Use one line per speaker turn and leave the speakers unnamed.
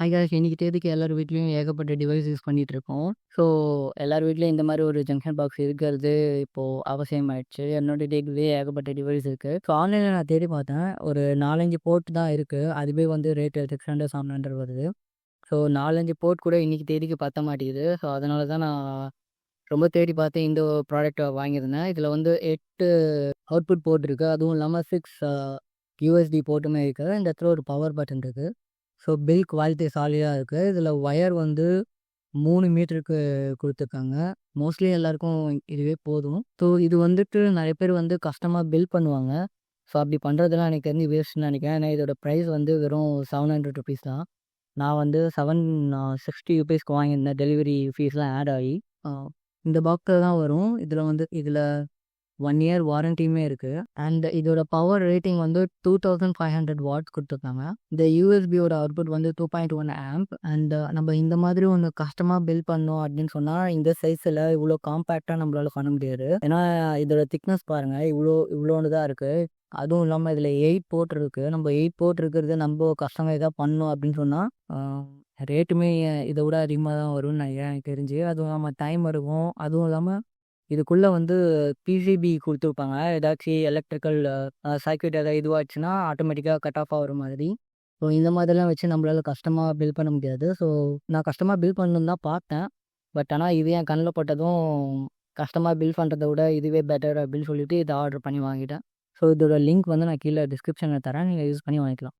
இன்னைக்கு தேதிக்கு எல்லார் வீட்லயும் ஏகப்பட்ட டிவைஸ் யூஸ் பண்ணிட்டு இருக்கோம். ஸோ எல்லார் வீட்லயும் இந்த மாரி ஒரு ஜங்ஷன் பாக்ஸ் இருக்கிறது இப்போ அவசியமாயிடுச்சு. என்னோட டேக்லயே ஏகப்பட்ட டிவைஸ் இருக்கு. ஸோ ஆன்லைன்ல நான் தேடி பார்த்தேன். ஒரு 4, 5 போர்ட் தான் இருக்கு. அதுவே வந்து ரேட் 600, 700 வருது. ஸோ 4, 5 போர்ட் கூட இன்னைக்கு தேதிக்கு பத்த மாட்டேங்குது. ஸோ அதனால தான் நான் ரொம்ப தேடி பார்த்து இந்த ப்ராடக்ட்ட வாங்கியிருந்தேன். இதில வந்து 8 அவுட்புட் போர்ட் இருக்கு. அதுவும் இல்லாம 6 யூஎஸ்பி போர்ட்டுமே இருக்கு. இந்த இடத்துல ஒரு பவர் பட்டன் இருக்கு. ஸோ பில்ட் குவாலிட்டி சாலிடா இருக்கு. இதில ஒயர் வந்து 3 மீட்டருக்கு குடுத்துருக்காங்க. மோஸ்ட்லி எல்லாருக்கும் இதுவே போதும். ஸோ இது வந்துட்டு நெறைய பேர் வந்து கஸ்டமா பில்ட் பண்ணுவாங்க. ஸோ அப்படி பண்றதெல்லாம் எனக்கு தெரிஞ்சு வேஸ்ட்டுன்னு நெனைக்கிறேன். ஏன்னா இதோட பிரைஸ் வந்து வெறும் ₹700 தான். நான் வந்து ₹760க்கு வாங்கியிருந்தேன். டெலிவரி ஃபீஸ்லாம் ஆட் ஆயி. அ இந்த பாக்ஸ்ல தான் வரும். இதில 1 இயர் வாரண்டியுமே இருக்கு. அண்ட் இதோட பவர் ரேட்டிங் வந்து 2500 வாட்ஸ் குடுத்துருக்காங்க. இந்த யூஎஸ்பியோட அவுட்புட் வந்து 2.1 ஆம்ப். அண்ட் நம்ம இந்த மாதிரி ஒண்ணு கஸ்டமா பில்ட் பண்ணோம் அப்படின்னு சொன்னா, இந்த சைஸ்ல இவ்ளோ காம்பேக்ட்டா நம்மளால பண்ண முடியாது. ஏன்னா இதோட திக்னஸ் பாருங்க. இவ்ளோண்டு தான் இருக்கு. அதுவும் இல்லாம இதில 8 போர்ட் இருக்கு. நம்ம 8 போர்ட் இருக்கிறத நம்ப கஸ்டமைஸா பண்ணோம் அப்படின்னு சொன்னா, அ ரேட்டுமே இத விட அதிகமா தான் வரும்னு நெனைக்கிறேன் எனக்கு தெரிஞ்சு. அதுவும் இல்லாம டைம் எடுக்கும். அதுவும் இல்லாம இதுக்குள்ள வந்து பிசிபி குடுத்துருப்பாங்க. ஏதாச்சும் எலக்ட்ரிக்கல் சர்க்யூட் ஏதாவது இதுவாச்சுன்னா, ஆட்டோமேட்டிக்கா கட் ஆஃப் ஆகுற மாதிரி. ஸோ இந்த மாதிரிலாம் வச்சு நம்மளால கஸ்டமா பில்ட் பண்ண முடியாது. ஸோ நான் கஸ்டமா பில்ட் பண்ணணும்னு தான் பார்த்தேன். பட் ஆனா இது என் கண்ல பட்டதும், கஸ்டமா பில்ட் பண்றத விட இதுவே பெட்டர் அப்படின்னு சொல்லிட்டு இத ஆர்டர் பண்ணி வாங்கிட்டேன். ஸோ இதோட லிங்க் வந்து நான் கீழ டிஸ்கிரிப்ஷன்ல தரேன். நீங்க யூஸ் பண்ணி வாங்கிக்கலாம்.